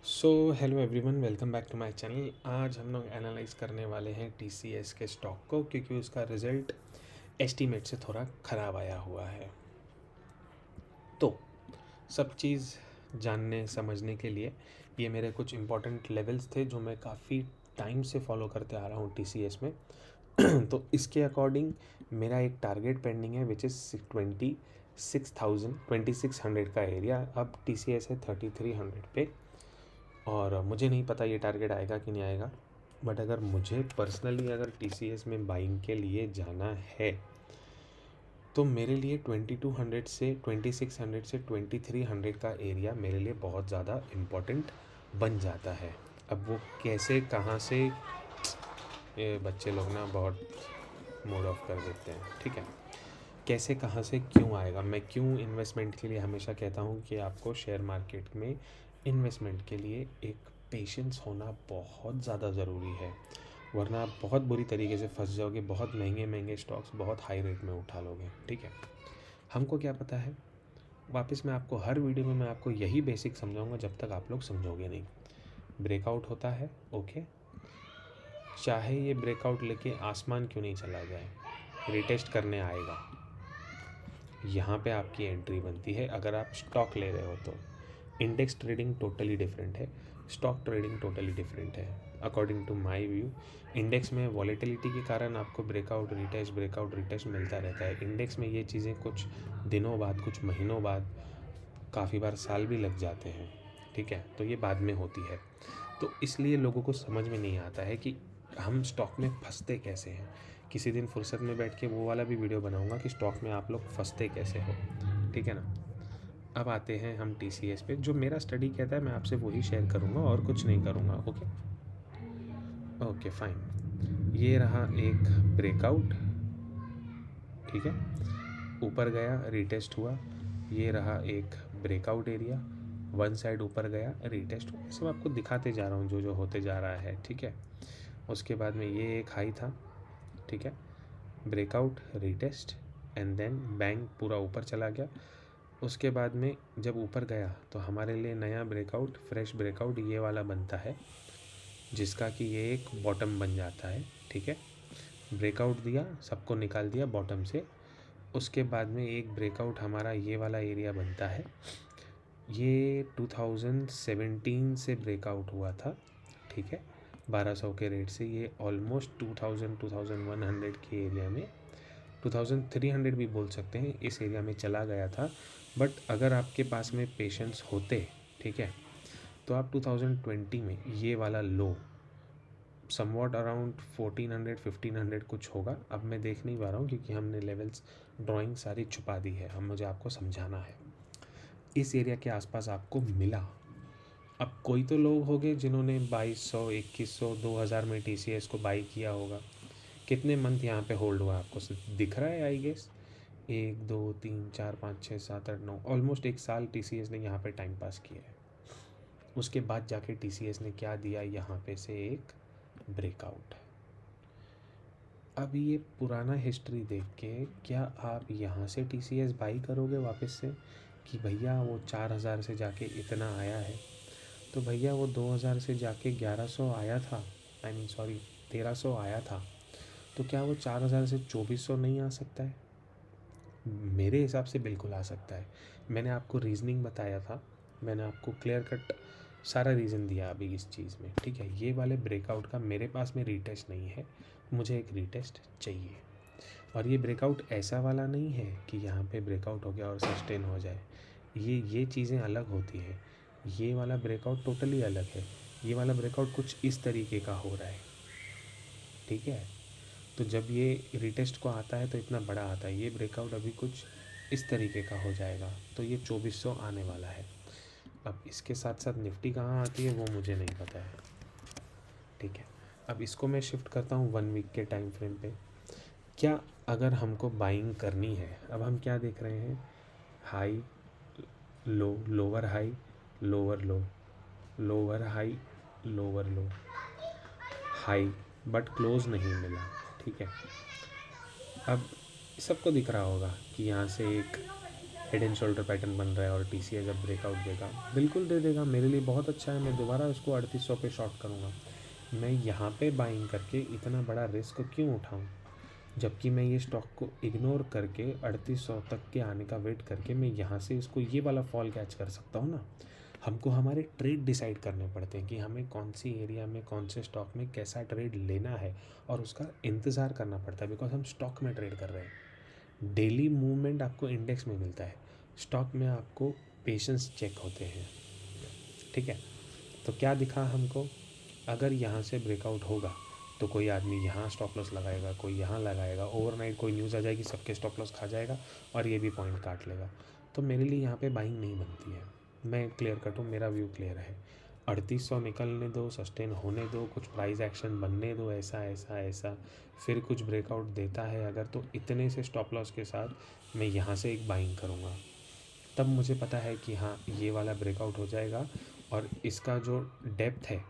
Hello everyone, welcome back to my channel. आज हम लोग एनालाइज करने वाले हैं टीसीएस के स्टॉक को, क्योंकि उसका रिज़ल्ट एस्टीमेट से थोड़ा ख़राब आया हुआ है। तो सब चीज़ जानने समझने के लिए ये मेरे कुछ इंपॉर्टेंट लेवल्स थे जो मैं काफ़ी टाइम से फॉलो करते आ रहा हूँ टीसीएस में। तो इसके अकॉर्डिंग मेरा एक टारगेट पेंडिंग है विच इज़ 26,000 का एरिया। अब टीसीएस है 3300 पे, और मुझे नहीं पता ये टारगेट आएगा कि नहीं आएगा। बट अगर मुझे पर्सनली अगर टीसीएस में बाइंग के लिए जाना है तो मेरे लिए 2200 से 2600 से 2300 का एरिया मेरे लिए बहुत ज़्यादा इम्पोर्टेंट बन जाता है। अब वो कैसे कहाँ से, ये बच्चे लोग ना बहुत मूड ऑफ कर देते हैं। ठीक है, कैसे कहाँ से क्यों आएगा। मैं क्यों इन्वेस्टमेंट के लिए हमेशा कहता हूँ कि आपको शेयर मार्केट में इन्वेस्टमेंट के लिए एक पेशेंस होना बहुत ज़्यादा ज़रूरी है, वरना आप बहुत बुरी तरीके से फंस जाओगे। बहुत महंगे महंगे स्टॉक्स बहुत हाई रेट में उठा लोगे। ठीक है, हमको क्या पता है। वापस मैं आपको हर वीडियो में मैं आपको यही बेसिक समझाऊंगा जब तक आप लोग समझोगे नहीं। ब्रेकआउट होता है, ओके, चाहे ये ब्रेकआउट लेके आसमान क्यों नहीं चला जाए, रिटेस्ट करने आएगा। यहाँ पे आपकी एंट्री बनती है अगर आप स्टॉक ले रहे हो तो। इंडेक्स ट्रेडिंग टोटली डिफरेंट है, स्टॉक ट्रेडिंग टोटली डिफरेंट है according to my view. Index में वॉलेटिलिटी के कारण आपको ब्रेकआउट रिटेस्ट मिलता रहता है। इंडेक्स में ये चीज़ें कुछ दिनों बाद, कुछ महीनों बाद, काफ़ी बार साल भी लग जाते हैं। ठीक है, तो ये बाद में होती है। तो इसलिए लोगों को समझ में नहीं आता है कि हम स्टॉक में फंसते कैसे हैं। किसी दिन फुर्सत में बैठ के वो वाला भी वीडियो बनाऊंगा कि स्टॉक में आप लोग फंसते कैसे हो। ठीक है ना। अब आते हैं हम टीसीएस पे। जो मेरा स्टडी कहता है मैं आपसे वही शेयर करूँगा और कुछ नहीं करूँगा। Okay okay fine. ये रहा एक ब्रेकआउट, ठीक है, ऊपर गया रीटेस्ट हुआ। ये रहा एक ब्रेकआउट एरिया, वन साइड ऊपर गया रीटेस्ट हुआ। सब आपको दिखाते जा रहा हूँ जो जो होते जा रहा है। ठीक है, उसके बाद में ये एक हाई था, ठीक है, breakout retest and then bank पूरा ऊपर चला गया। उसके बाद में जब ऊपर गया तो हमारे लिए नया ब्रेकआउट, फ्रेश ब्रेकआउट ये वाला बनता है, जिसका कि ये एक बॉटम बन जाता है। ठीक है, ब्रेकआउट दिया, सबको निकाल दिया बॉटम से। उसके बाद में एक ब्रेकआउट हमारा ये वाला एरिया बनता है। ये 2017 से ब्रेकआउट हुआ था, ठीक है, 1200 के रेट से। ये ऑलमोस्ट 2100 के एरिया में, 2300 भी बोल सकते हैं, इस एरिया में चला गया था। बट अगर आपके पास में पेशेंस होते, ठीक है, तो आप 2020 में ये वाला लो समवॉट अराउंड 1400-1500 कुछ होगा। अब मैं देख नहीं पा रहा हूँ क्योंकि हमने लेवल्स ड्राइंग सारी छुपा दी है। अब मुझे आपको समझाना है। इस एरिया के आसपास आपको मिला। अब कोई तो लोग होंगे जिन्होंने 2200, 2100, 2000 में टीसीएस को बाई किया होगा। कितने मंथ यहाँ पे होल्ड हुआ आपको दिख रहा है? आई गेस 1 2 3 4 5 6 7 8 9, ऑलमोस्ट एक साल टीसीएस ने यहाँ पे टाइम पास किया है। उसके बाद जाके टीसीएस ने क्या दिया, यहाँ पे से एक ब्रेकआउट। अब ये पुराना हिस्ट्री देख के क्या आप यहाँ से टीसीएस बाई करोगे वापस से कि भैया वो 4000 से जाके इतना आया है, तो भैया वो 2000 से जाके 1100 आया था, आई मीन सॉरी 1300 आया था, तो क्या वो 4000 से 2400 नहीं आ सकता है? मेरे हिसाब से बिल्कुल आ सकता है। मैंने आपको रीज़निंग बताया था, मैंने आपको क्लियर कट सारा रीज़न दिया अभी इस चीज़ में। ठीक है, ये वाले ब्रेकआउट का मेरे पास में रीटेस्ट नहीं है, मुझे एक रीटेस्ट चाहिए। और ये ब्रेकआउट ऐसा वाला नहीं है कि यहाँ पे ब्रेकआउट हो गया और सस्टेन हो जाए। ये चीज़ें अलग होती हैं। ये वाला ब्रेकआउट टोटली अलग है। ये वाला ब्रेकआउट कुछ इस तरीके का हो रहा है, ठीक है। तो जब ये रिटेस्ट को आता है तो इतना बड़ा आता है, ये ब्रेकआउट अभी कुछ इस तरीके का हो जाएगा, तो ये 2400 आने वाला है। अब इसके साथ साथ निफ्टी कहाँ आती है वो मुझे नहीं पता है, ठीक है। अब इसको मैं शिफ्ट करता हूँ 1 वीक के टाइम फ्रेम पे। क्या अगर हमको बाइंग करनी है, अब हम क्या देख रहे हैं, high low, lower high, lower low, lower high, lower low, high, but close नहीं मिला, ठीक है। अब सबको दिख रहा होगा कि यहाँ से एक हेड एंड शोल्डर पैटर्न बन रहा है और TCS अब ब्रेकआउट देगा, बिल्कुल दे देगा, मेरे लिए बहुत अच्छा है। मैं दोबारा इसको 3800 पे शॉर्ट करूँगा। मैं यहाँ पे बाइंग करके इतना बड़ा रिस्क क्यों उठाऊँ, जबकि मैं ये स्टॉक को इग्नोर करके 3800 तक के आने का वेट करके मैं यहाँ से इसको ये वाला फॉल कैच कर सकता हूँ ना। हमको हमारे ट्रेड डिसाइड करने पड़ते हैं कि हमें कौन सी एरिया में कौन से स्टॉक में कैसा ट्रेड लेना है, और उसका इंतज़ार करना पड़ता है, बिकॉज हम स्टॉक में ट्रेड कर रहे हैं। डेली मूवमेंट आपको इंडेक्स में मिलता है, स्टॉक में आपको पेशेंस चेक होते हैं, ठीक है। तो क्या दिखा हमको, अगर यहाँ से ब्रेकआउट होगा तो कोई आदमी यहाँ स्टॉप लॉस लगाएगा, कोई यहाँ लगाएगा, ओवरनाइट कोई न्यूज़ आ जाएगी, सबके स्टॉप लॉस खा जाएगा और ये भी पॉइंट काट लेगा। तो मेरे लिए यहाँ पे बाइंग नहीं बनती है। मैं क्लियर कट हूँ, मेरा व्यू क्लियर है। 3800 निकलने दो, सस्टेन होने दो, कुछ प्राइस एक्शन बनने दो, ऐसा ऐसा ऐसा, फिर कुछ ब्रेकआउट देता है अगर, तो इतने से स्टॉप लॉस के साथ मैं यहाँ से एक बाइंग करूँगा। तब मुझे पता है कि हाँ ये वाला ब्रेकआउट हो जाएगा और इसका जो डेप्थ है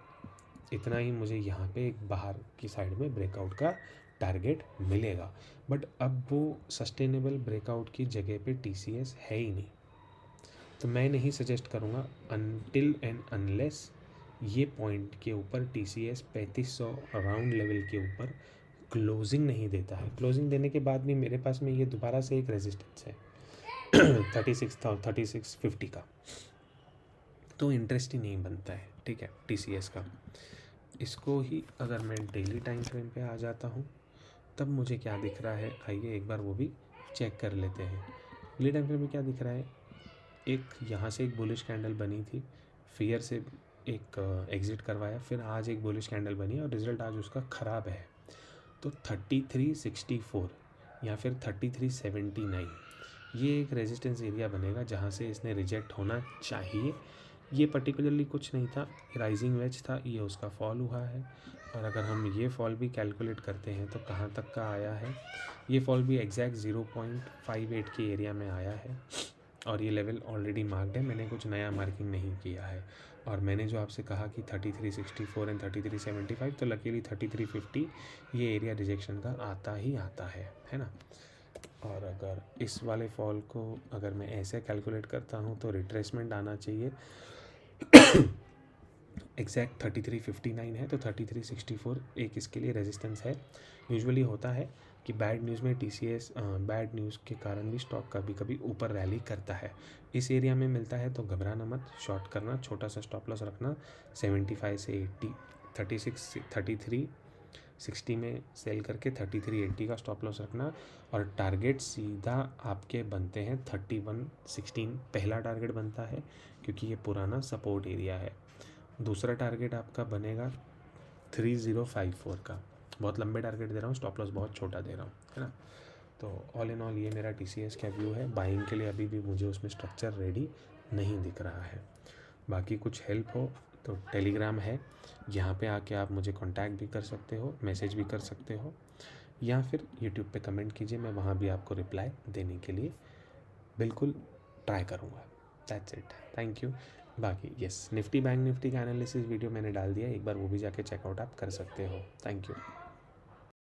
इतना ही मुझे यहाँ पे एक बाहर की साइड में ब्रेकआउट का टारगेट मिलेगा। बट अब वो सस्टेनेबल ब्रेकआउट की जगह पे TCS है ही नहीं, तो मैं नहीं सजेस्ट करूँगा अनटिल एंड अनलेस ये पॉइंट के ऊपर TCS 3500 अराउंड लेवल के ऊपर क्लोजिंग नहीं देता है। क्लोजिंग देने के बाद भी मेरे पास में ये दोबारा से एक रेजिस्टेंस है 3650 का, तो इंटरेस्ट ही नहीं बनता है, ठीक है, TCS का। इसको ही अगर मैं डेली टाइम फ्रेम पे आ जाता हूँ तब मुझे क्या दिख रहा है, आइए एक बार वो भी चेक कर लेते हैं। डेली टाइम फ्रेम में क्या दिख रहा है, एक यहाँ से एक बुलिश कैंडल बनी थी, फियर से एक एग्ज़िट करवाया, फिर आज एक बुलिश कैंडल बनी और रिज़ल्ट आज उसका ख़राब है। तो 3364 या फिर 3379 ये एक रेजिस्टेंस एरिया बनेगा जहाँ से इसने रिजेक्ट होना चाहिए। ये पर्टिकुलरली कुछ नहीं था, राइजिंग वेज था, ये उसका फॉल हुआ है। और अगर हम ये फॉल भी कैलकुलेट करते हैं तो कहाँ तक का आया है, ये फॉल भी एग्जैक्ट 0.58 के एरिया में आया है और ये लेवल ऑलरेडी मार्क्ड है, मैंने कुछ नया मार्किंग नहीं किया है। और मैंने जो आपसे कहा कि 3364 एंड 3375, तो लकीली 3350 ये एरिया रिजेक्शन का आता ही आता है ना। और अगर इस वाले फॉल को अगर मैं ऐसे कैलकुलेट करता हूँ तो रिट्रेसमेंट आना चाहिए एग्जैक्ट 3359 है, तो 3364 एक इसके लिए रेजिस्टेंस है। यूजुअली होता है कि बैड न्यूज़ में TCS बैड न्यूज़ के कारण भी स्टॉक कभी कभी ऊपर रैली करता है। इस एरिया में मिलता है तो घबराना मत, शॉर्ट करना, छोटा सा स्टॉप लॉस रखना 75 से 80, 3360 में सेल करके 3380 का स्टॉप लॉस रखना। और टारगेट सीधा आपके बनते हैं 3116 पहला टारगेट बनता है, क्योंकि ये पुराना सपोर्ट एरिया है। दूसरा टारगेट आपका बनेगा 3054 का, बहुत लंबे टारगेट दे रहा हूँ, स्टॉप लॉस बहुत छोटा दे रहा हूँ, है ना। तो ऑल इन ऑल ये मेरा TCS का व्यू है। बाइंग के लिए अभी भी मुझे उसमें स्ट्रक्चर रेडी नहीं दिख रहा है। बाकी कुछ हेल्प हो तो टेलीग्राम है, यहाँ पे आके आप मुझे कांटेक्ट भी कर सकते हो, मैसेज भी कर सकते हो, या फिर यूट्यूब पे कमेंट कीजिए, मैं वहाँ भी आपको रिप्लाई देने के लिए बिल्कुल ट्राई करूँगा। That's it, thank you. बाकी निफ्टी बैंक निफ्टी का एनालिसिस वीडियो मैंने डाल दिया, एक बार वो भी जाके चेकआउट आप कर सकते हो। Thank you.